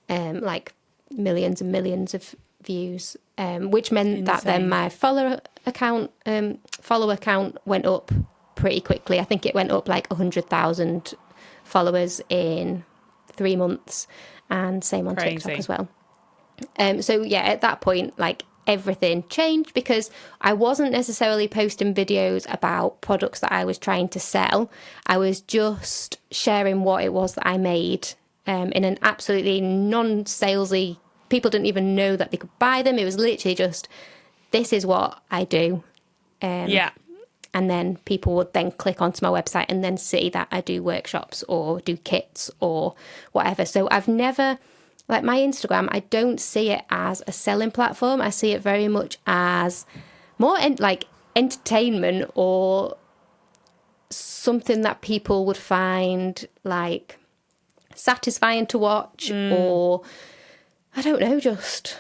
like millions and millions of views, which meant that then my follower account went up pretty quickly. I think it went up like 100,000 followers in 3 months, and same on TikTok as well. So yeah, at that point, like, everything changed because I wasn't necessarily posting videos about products that I was trying to sell. I was just sharing what it was that I made, in an absolutely non-salesy, people didn't even know that they could buy them. It was literally just, this is what I do. Yeah. And then people would then click onto my website and then see that I do workshops or do kits or whatever. So I've never, like, my Instagram, I don't see it as a selling platform. I see it very much as more like entertainment, or something that people would find like satisfying to watch, or I don't know, just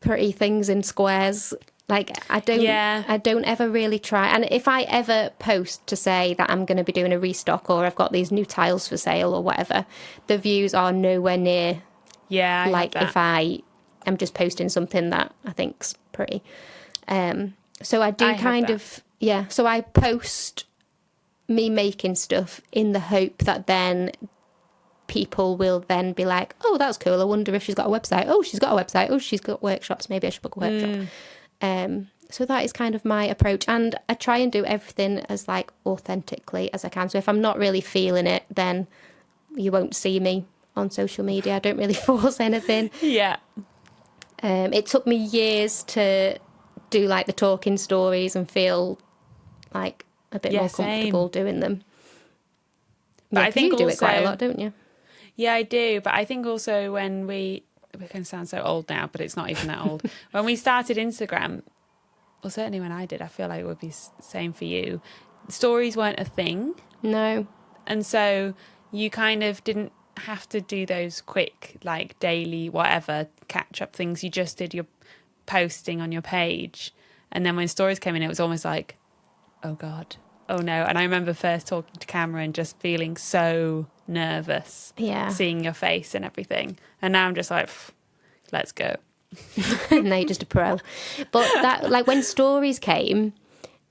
pretty things in squares. Like, I don't ever really try. And if I ever post to say that I'm going to be doing a restock, or I've got these new tiles for sale or whatever, the views are nowhere near like if I am just posting something that I think's pretty. So I do so I post me making stuff in the hope that then people will then be like, oh, that's cool. I wonder if she's got a website. Oh, she's got a website. Oh, she's got workshops. Maybe I should book a workshop. So that is kind of my approach, and I try and do everything as like authentically as I can. So if I'm not really feeling it, then you won't see me on social media. I don't really force anything. Yeah. It took me years to do like the talking stories and feel like a bit more comfortable doing them. But I think you do also, it quite a lot, don't you? Yeah, I do. But I think also when we can sound so old now, but it's not even that old. When we started Instagram, well, certainly when I did, I feel like it would be the same for you. Stories weren't a thing. No. And so you kind of didn't have to do those quick, like, daily, whatever, catch-up things. You just did your posting on your page. And then when stories came in, it was almost like, oh, God, oh, no. And I remember first talking to camera and just feeling so nervous, seeing your face and everything. And now I'm just like, let's go. Now you're just a pro. But that, like, when stories came,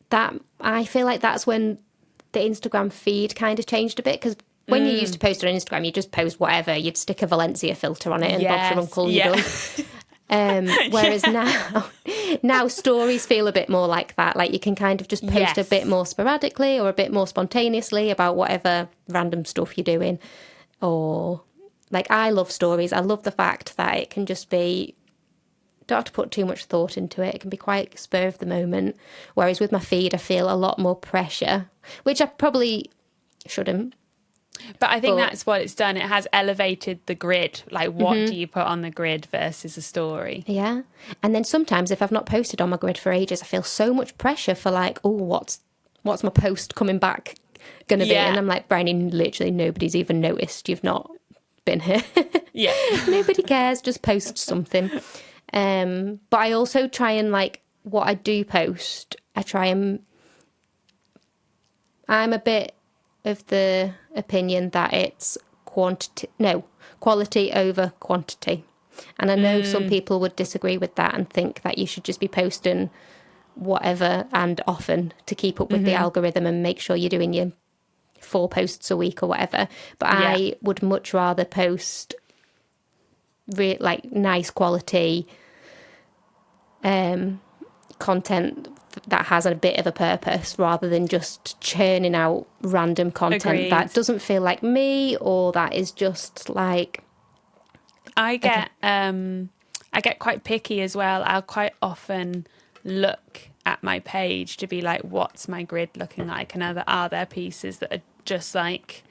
that I feel like that's when the Instagram feed kind of changed a bit, because when you used to post on Instagram, you just post whatever. You'd stick a Valencia filter on it and Bob's your uncle, you're done. Whereas now stories feel a bit more like that. Like you can kind of just post a bit more sporadically or a bit more spontaneously about whatever random stuff you're doing. Or like, I love stories. I love the fact that it can just be, don't have to put too much thought into it. It can be quite spur of the moment. Whereas with my feed, I feel a lot more pressure, which I probably shouldn't. But I think that's what it's done. It has elevated the grid. Like, what do you put on the grid versus a story? Yeah. And then sometimes if I've not posted on my grid for ages, I feel so much pressure for like, oh, what's my post coming back going to be? And I'm like, Bryony, literally nobody's even noticed you've not been here. Yeah. Nobody cares. Just post something. But I also try and, like, what I do post, I'm a bit of the opinion that it's quality over quantity. And I know some people would disagree with that and think that you should just be posting whatever and often to keep up with the algorithm and make sure you're doing your 4 posts a week or whatever. But I would much rather post like nice quality content that has a bit of a purpose rather than just churning out random content that doesn't feel like me, or that is just like, I get quite picky as well. I'll quite often look at my page to be like, what's my grid looking like, and are there pieces that are just like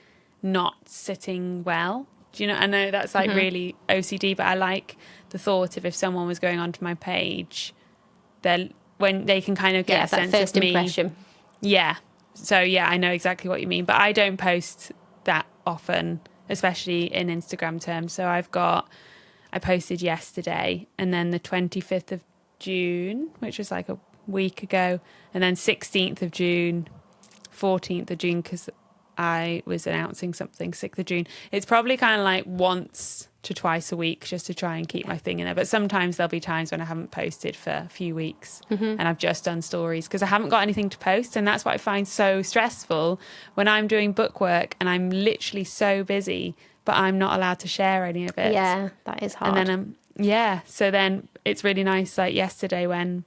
not sitting well? Do you know? I know that's like really OCD, but I like the thought of if someone was going onto my page, then when they can kind of get a sense first of me. impression. Yeah. So yeah, I know exactly what you mean, but I don't post that often, especially in Instagram terms. So I posted yesterday, and then the 25th of June, which was like a week ago, and then 16th of June, 14th of June, because I was announcing something, 6th of June. It's probably kind of like once to twice a week just to try and keep my thing in there. But sometimes there'll be times when I haven't posted for a few weeks and I've just done stories because I haven't got anything to post. And that's what I find so stressful when I'm doing book work and I'm literally so busy, but I'm not allowed to share any of it. Yeah, that is hard. And then, so then it's really nice, like yesterday when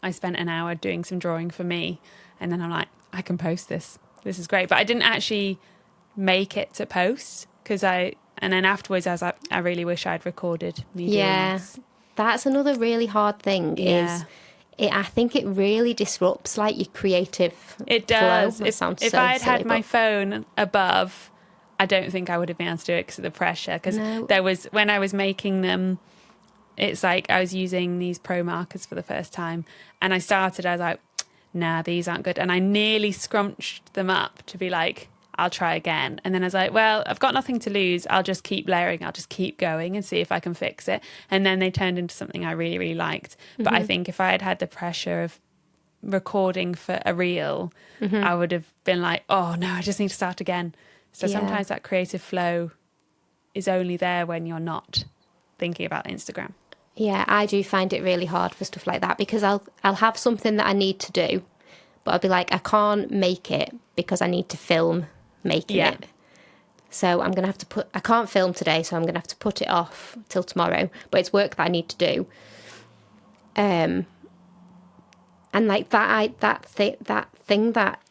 I spent an hour doing some drawing for me, and then I'm like, I can post this. This is great. But I didn't actually make it to post and then afterwards I was like, I really wish I'd recorded me doing this. That's another really hard thing I think it really disrupts like your creative It does. flow. If I had my phone above, I don't think I would have been able to do it because of the pressure. Because there was, when I was making them, it's like I was using these pro markers for the first time, and I was like, nah, these aren't good. And I nearly scrunched them up to be like, I'll try again. And then I was like, well, I've got nothing to lose. I'll just keep layering. I'll just keep going and see if I can fix it. And then they turned into something I really, really liked. But I think if I had the pressure of recording for a reel, I would have been like, oh no, I just need to start again. So sometimes that creative flow is only there when you're not thinking about Instagram. Yeah, I do find it really hard for stuff like that because I'll have something that I need to do, but I'll be like, I can't make it because I need to film making it. So I'm going to have to I can't film today, so I'm going to have to put it off till tomorrow, but it's work that I need to do. And like that thing that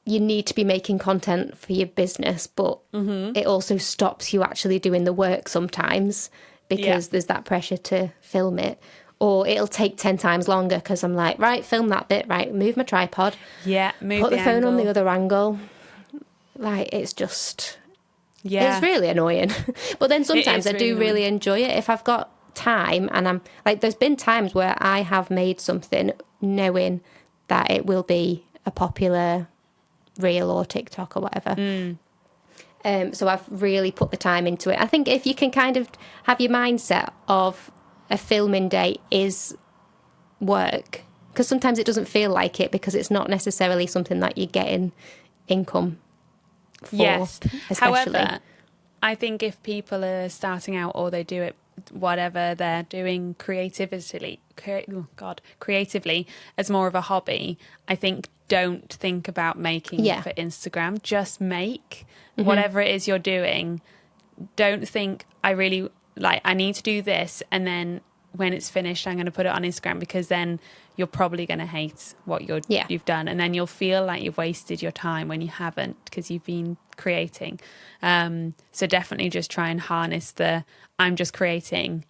you need to be making content for your business, but it also stops you actually doing the work sometimes because there's that pressure to film it. Or it'll take 10 times longer because I'm like, right, film that bit, right, move my tripod. Yeah, put the phone on the other angle. Like, it's just, it's really annoying. But then sometimes I do really enjoy it. If I've got time and I'm, like, there's been times where I have made something knowing that it will be a popular reel or TikTok or whatever. So I've really put the time into it. I think if you can kind of have your mindset of a filming day is work, because sometimes it doesn't feel like it because it's not necessarily something that you're getting income for. Yes. Especially. However, I think if people are starting out or they do it, whatever they're doing creatively as more of a hobby, I think don't think about making for Instagram. Just make whatever it is you're doing. Don't think I need to do this and then when it's finished, I'm going to put it on Instagram, because then you're probably going to hate what you've done. And then you'll feel like you've wasted your time when you haven't, because you've been creating. So definitely just try and harness I'm just creating,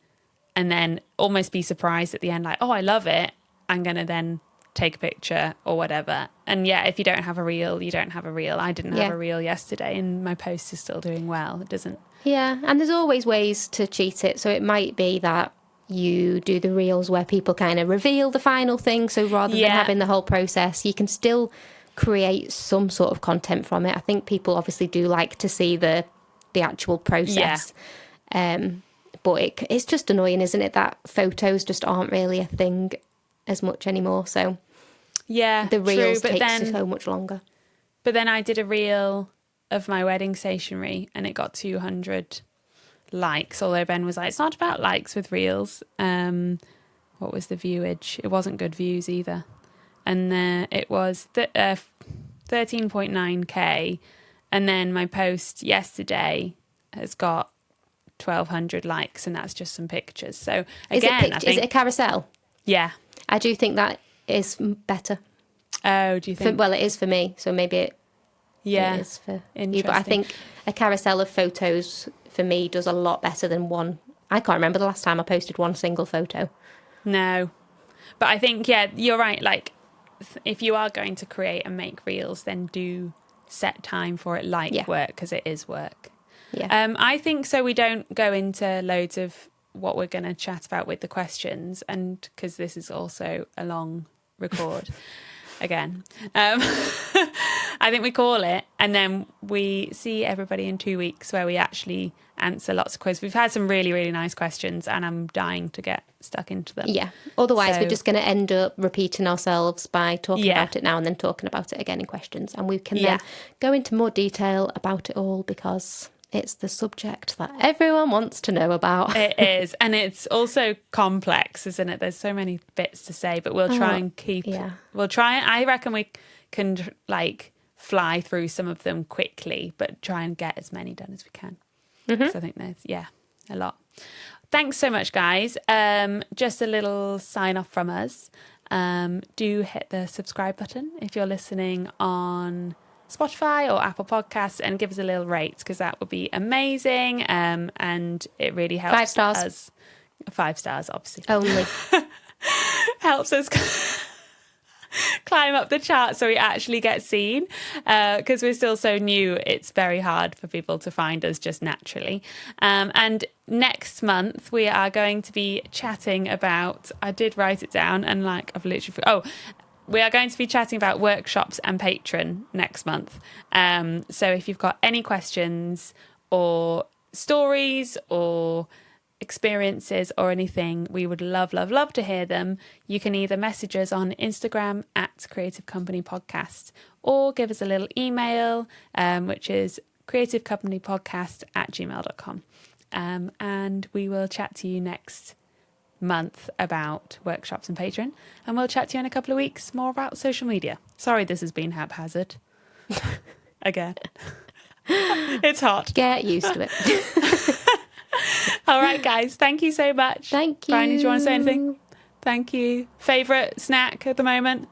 and then almost be surprised at the end, like, oh, I love it. I'm going to then take a picture or whatever. And yeah, if you don't have a reel, you don't have a reel. I didn't have a reel yesterday, and my post is still doing well. It doesn't. Yeah, and there's always ways to cheat it. So it might be that you do the reels where people kind of reveal the final thing. So rather than having the whole process, you can still create some sort of content from it. I think people obviously do like to see the actual process. But it's just annoying, isn't it, that photos just aren't really a thing as much anymore. So the reels take so much longer. But then I did a reel of my wedding stationery, and it got 200 likes, although Ben was like, it's not about likes with reels. What was the viewage? It wasn't good views either. And it was 13.9k, and then my post yesterday has got 1,200 likes, and that's just some pictures. So again, I think, is it a carousel? Yeah, I do think that is better. Oh, do you think? Well, it is for me, so maybe it is for you. But I think a carousel of photos for me does a lot better than one. I can't remember the last time I posted one single photo. No, but I think, you're right. Like, if you are going to create and make reels, then do set time for it, work, because it is work. Yeah. I think so. We don't go into loads of what we're going to chat about with the questions, and because this is also a long record again, I think we call it, and then we see everybody in 2 weeks where we actually answer lots of quizzes. We've had some really, really nice questions, and I'm dying to get stuck into them. Yeah. Otherwise, we're just going to end up repeating ourselves by talking about it now and then talking about it again in questions, and we can then go into more detail about it all, because it's the subject that everyone wants to know about. It is. And it's also complex, isn't it? There's so many bits to say, but we'll try and we'll try. I reckon we can fly through some of them quickly, but try and get as many done as we can. So I think there's, a lot. Thanks so much, guys. Just a little sign off from us. Do hit the subscribe button if you're listening on Spotify or Apple Podcasts, and give us a little rate, because that would be amazing. And it really helps 5 stars. us. 5 stars, obviously. Only. Helps us climb up the chart so we actually get seen, because we're still so new. It's very hard for people to find us just naturally. And next month we are going to be chatting about, I did write it down, and I've literally we are going to be chatting about workshops and Patreon next month. So if you've got any questions or stories or experiences or anything, we would love to hear them. You can either message us on Instagram at Creative Company Podcast, or give us a little email, which is creativecompanypodcast@gmail.com. And we will chat to you next month about workshops and Patreon, and we'll chat to you in a couple of weeks more about social media. Sorry, this has been haphazard again. It's hot. Get used to it. All right, guys, thank you so much. Thank you. Bryony, do you want to say anything? Thank you. Favorite snack at the moment?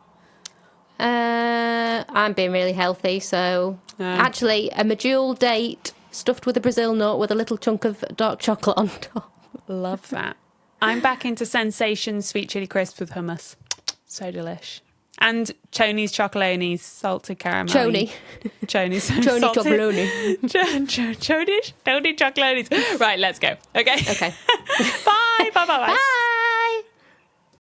I'm being really healthy, so actually a medjool date stuffed with a Brazil nut with a little chunk of dark chocolate on top. Love that. I'm back into Sensation sweet chili crisps with hummus. So delish. And Choni's Chocolonis, salted caramel. Choni Chocoloni. Choni Chocolonis. Right, let's go. Okay. Okay. Bye. Bye.